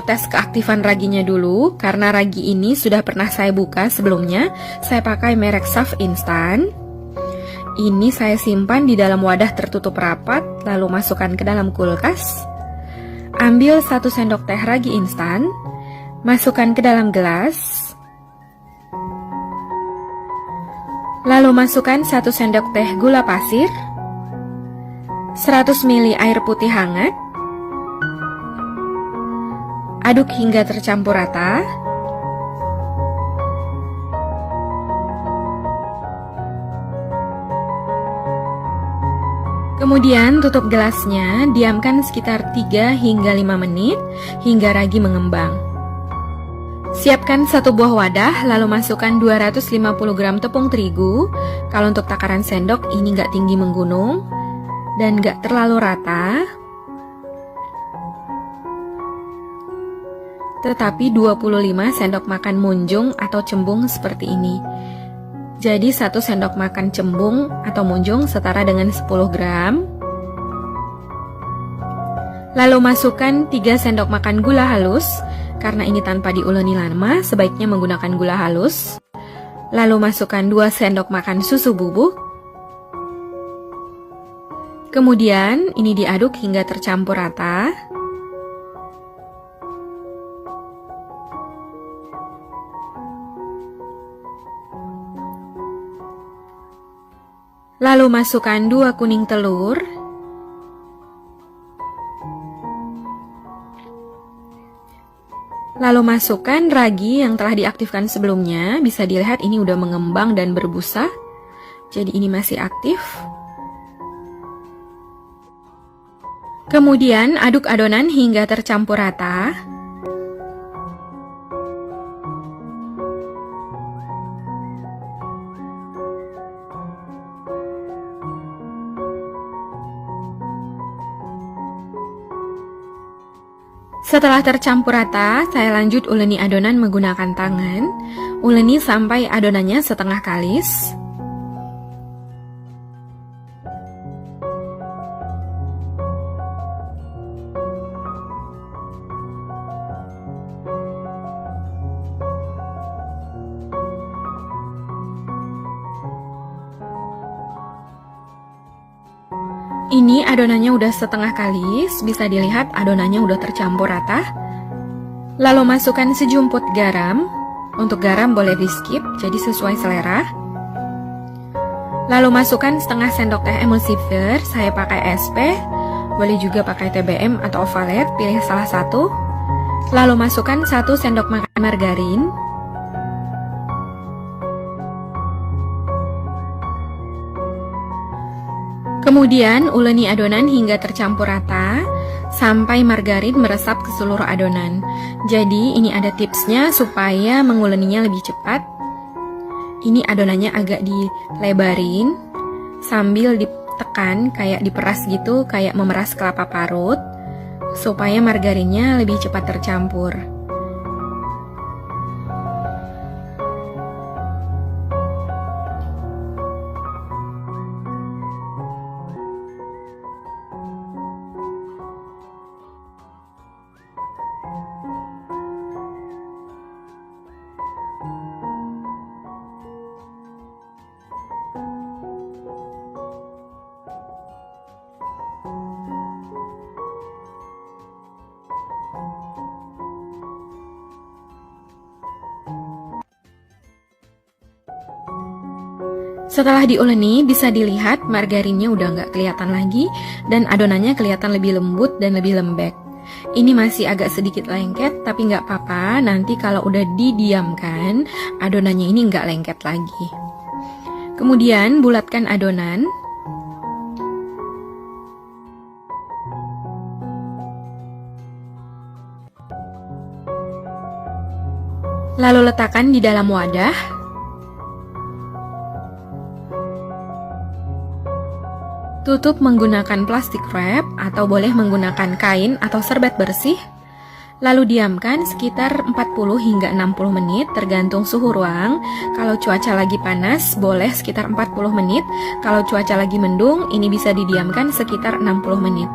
tes keaktifan raginya dulu. Karena ragi ini sudah pernah saya buka sebelumnya. Saya pakai merek Sav Instan. Ini saya simpan di dalam wadah tertutup rapat, lalu masukkan ke dalam kulkas. Ambil 1 sendok teh ragi instan, masukkan ke dalam gelas. Lalu masukkan 1 sendok teh gula pasir, 100 ml air putih hangat. Aduk hingga tercampur rata. Kemudian tutup gelasnya, diamkan sekitar 3 hingga 5 menit hingga ragi mengembang. Siapkan 1 buah wadah, lalu masukkan 250 gram tepung terigu. Kalau untuk takaran sendok ini nggak tinggi menggunung dan nggak terlalu rata, tetapi 25 sendok makan munjung atau cembung seperti ini. Jadi 1 sendok makan cembung atau munjung setara dengan 10 gram. Lalu masukkan 3 sendok makan gula halus. Karena ini tanpa diuleni lama, sebaiknya menggunakan gula halus. Lalu masukkan 2 sendok makan susu bubuk. Kemudian ini diaduk hingga tercampur rata. Lalu masukkan 2 kuning telur. Lalu masukkan ragi yang telah diaktifkan sebelumnya. Bisa dilihat ini udah mengembang dan berbusa. Jadi ini masih aktif. Kemudian aduk adonan hingga tercampur rata. Setelah tercampur rata, saya lanjut uleni adonan menggunakan tangan. Uleni sampai adonannya setengah kalis. Ini adonannya udah setengah kalis, bisa dilihat adonannya udah tercampur rata. Lalu masukkan sejumput garam. Untuk garam boleh di skip, jadi sesuai selera. Lalu masukkan setengah sendok teh emulsifier, saya pakai SP, boleh juga pakai TBM atau Ovalet, pilih salah satu. Lalu masukkan 1 sendok makan margarin. Kemudian uleni adonan hingga tercampur rata sampai margarin meresap ke seluruh adonan. Jadi ini ada tipsnya supaya menguleninya lebih cepat. Ini adonannya agak dilebarin sambil ditekan kayak diperas gitu, kayak memeras kelapa parut supaya margarinnya lebih cepat tercampur. Setelah diuleni, bisa dilihat margarinnya udah nggak kelihatan lagi dan adonannya kelihatan lebih lembut dan lebih lembek. Ini masih agak sedikit lengket, tapi nggak apa-apa. Nanti kalau udah didiamkan, adonannya ini nggak lengket lagi. Kemudian bulatkan adonan. Lalu letakkan di dalam wadah. Tutup menggunakan plastik wrap atau boleh menggunakan kain atau serbet bersih. Lalu diamkan sekitar 40 hingga 60 menit tergantung suhu ruang. Kalau cuaca lagi panas boleh sekitar 40 menit. Kalau cuaca lagi mendung ini bisa didiamkan sekitar 60 menit.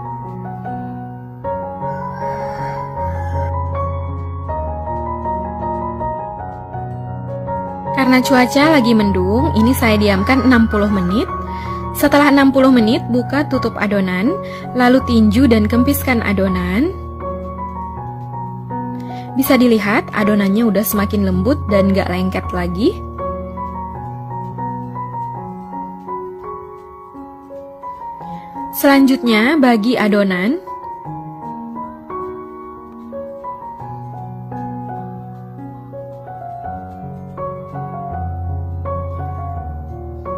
Karena cuaca lagi mendung, ini saya diamkan 60 menit. Setelah 60 menit, buka tutup adonan, lalu tinju dan kempiskan adonan. Bisa dilihat adonannya udah semakin lembut dan gak lengket lagi. Selanjutnya, bagi adonan.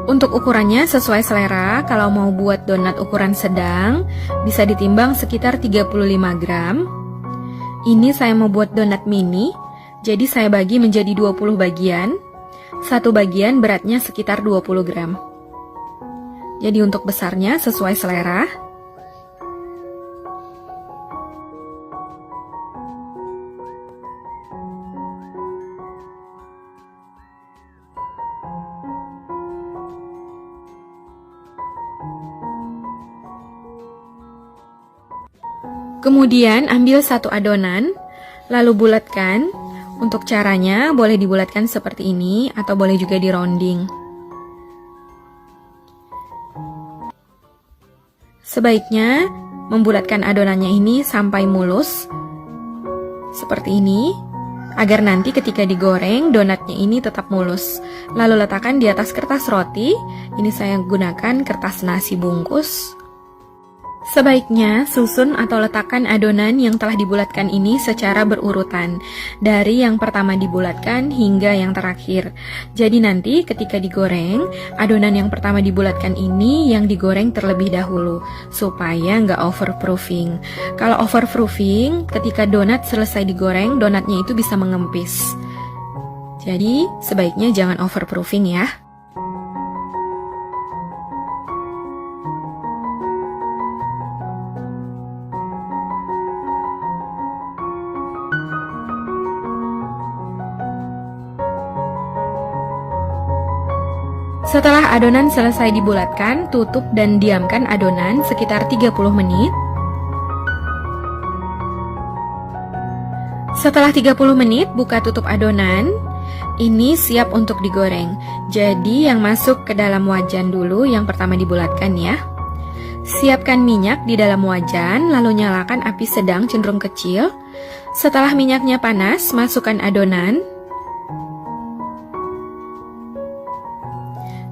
Untuk ukurannya sesuai selera, kalau mau buat donat ukuran sedang, bisa ditimbang sekitar 35 gram. Ini saya mau buat donat mini, jadi saya bagi menjadi 20 bagian. Satu bagian beratnya sekitar 20 gram. Jadi untuk besarnya sesuai selera. Kemudian ambil satu adonan, lalu bulatkan. Untuk caranya boleh dibulatkan seperti ini atau boleh juga di rounding. Sebaiknya membulatkan adonannya ini sampai mulus seperti ini, agar nanti ketika digoreng donatnya ini tetap mulus. Lalu letakkan di atas kertas roti. Ini saya gunakan kertas nasi bungkus. Sebaiknya susun atau letakkan adonan yang telah dibulatkan ini secara berurutan, dari yang pertama dibulatkan hingga yang terakhir. Jadi nanti ketika digoreng, adonan yang pertama dibulatkan ini yang digoreng terlebih dahulu, supaya nggak overproofing. Kalau overproofing, ketika donat selesai digoreng, donatnya itu bisa mengempis. Jadi sebaiknya jangan overproofing ya. Setelah adonan selesai dibulatkan, tutup dan diamkan adonan sekitar 30 menit. Setelah 30 menit, buka tutup adonan. Ini siap untuk digoreng. Jadi yang masuk ke dalam wajan dulu yang pertama dibulatkan ya. Siapkan minyak di dalam wajan, lalu nyalakan api sedang cenderung kecil. Setelah minyaknya panas, masukkan adonan.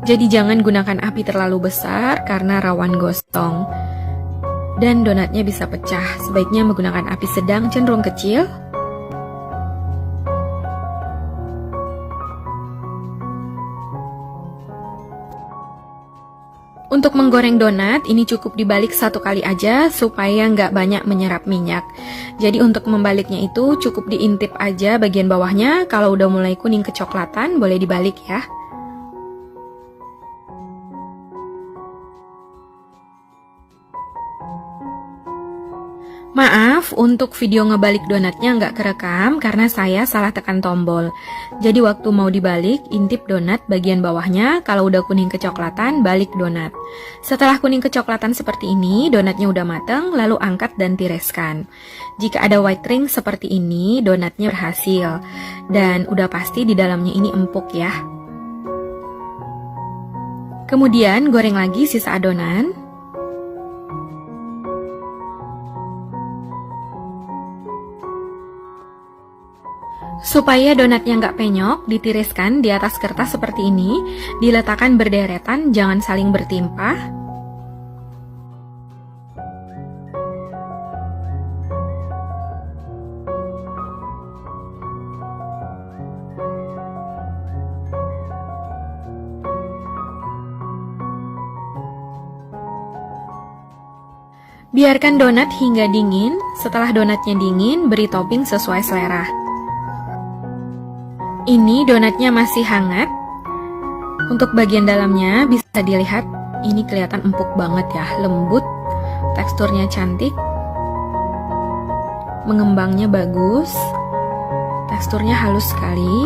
Jadi jangan gunakan api terlalu besar karena rawan gosong. Dan donatnya bisa pecah. Sebaiknya menggunakan api sedang cenderung kecil. Untuk menggoreng donat, ini cukup dibalik satu kali aja supaya nggak banyak menyerap minyak. Jadi untuk membaliknya itu cukup diintip aja bagian bawahnya. Kalau udah mulai kuning kecoklatan, boleh dibalik ya. Maaf, untuk video ngebalik donatnya nggak kerekam karena saya salah tekan tombol. Jadi waktu mau dibalik, intip donat bagian bawahnya, kalau udah kuning kecoklatan, balik donat. Setelah kuning kecoklatan seperti ini, donatnya udah mateng, lalu angkat dan tiriskan. Jika ada white ring seperti ini, donatnya berhasil. Dan udah pasti di dalamnya ini empuk ya. Kemudian goreng lagi sisa adonan. Supaya donatnya nggak penyok, ditiriskan di atas kertas seperti ini, diletakkan berderetan, jangan saling bertimpa. Biarkan donat hingga dingin. Setelah donatnya dingin, beri topping sesuai selera. Ini donatnya masih hangat. Untuk bagian dalamnya bisa dilihat, ini kelihatan empuk banget ya, lembut, teksturnya cantik, mengembangnya bagus, teksturnya halus sekali.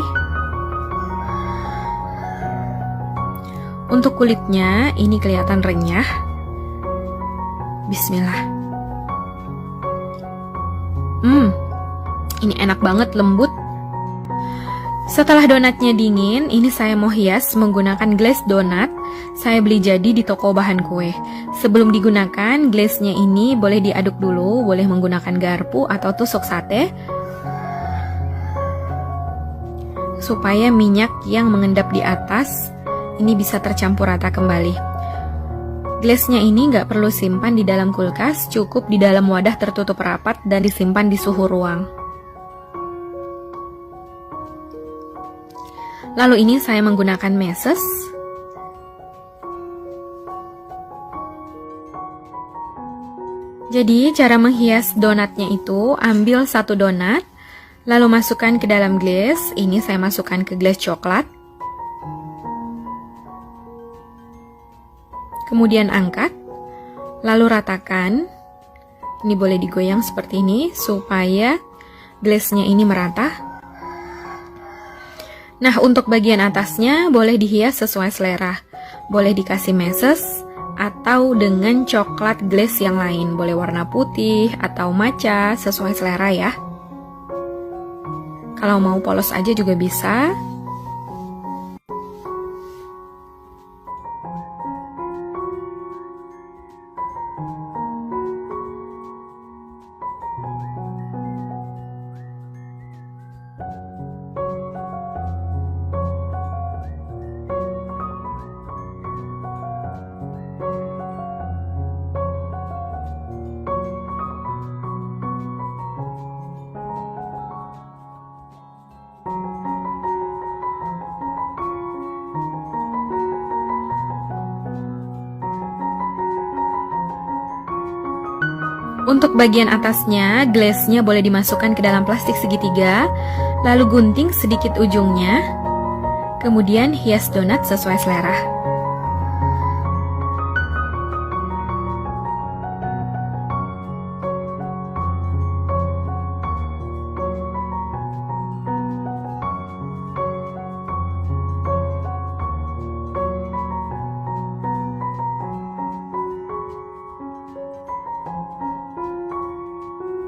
Untuk kulitnya, ini kelihatan renyah. Bismillah. Ini enak banget, lembut. Setelah donatnya dingin, ini saya mau hias menggunakan glaze donat. Saya beli jadi di toko bahan kue. Sebelum digunakan, glaze-nya ini boleh diaduk dulu, boleh menggunakan garpu atau tusuk sate, supaya minyak yang mengendap di atas ini bisa tercampur rata kembali. Glaze-nya ini nggak perlu simpan di dalam kulkas, cukup di dalam wadah tertutup rapat dan disimpan di suhu ruang. Lalu ini saya menggunakan meses. Jadi cara menghias donatnya itu, ambil satu donat, lalu masukkan ke dalam glaze. Ini saya masukkan ke glaze coklat. Kemudian angkat, lalu ratakan. Ini boleh digoyang seperti ini supaya glaze-nya ini merata. Nah, untuk bagian atasnya boleh dihias sesuai selera. Boleh dikasih meses atau dengan coklat glaze yang lain. Boleh warna putih atau matcha, sesuai selera ya. Kalau mau polos aja juga bisa. Untuk bagian atasnya, glaze-nya boleh dimasukkan ke dalam plastik segitiga, lalu gunting sedikit ujungnya, kemudian hias donat sesuai selera.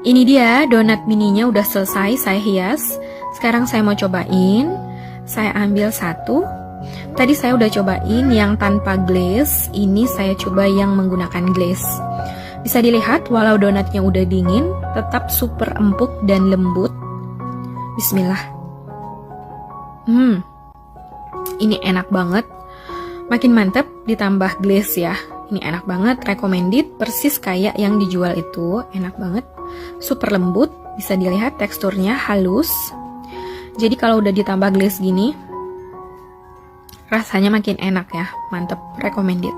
Ini dia donat mininya udah selesai saya hias. Sekarang saya mau cobain. Saya ambil satu. Tadi saya udah cobain yang tanpa glaze. Ini saya coba yang menggunakan glaze. Bisa dilihat walau donatnya udah dingin, tetap super empuk dan lembut. Bismillah. Ini enak banget. Makin mantep ditambah glaze ya. Ini enak banget, recommended, persis kayak yang dijual itu, enak banget. Super lembut, bisa dilihat teksturnya halus. Jadi kalau udah ditambah glaze gini, rasanya makin enak ya, mantep, recommended.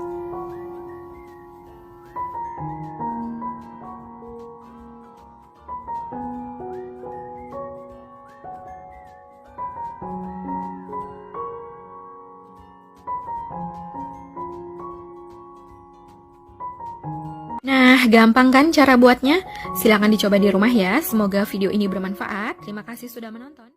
Nah, gampang kan cara buatnya? Silahkan dicoba di rumah ya. Semoga video ini bermanfaat. Terima kasih sudah menonton.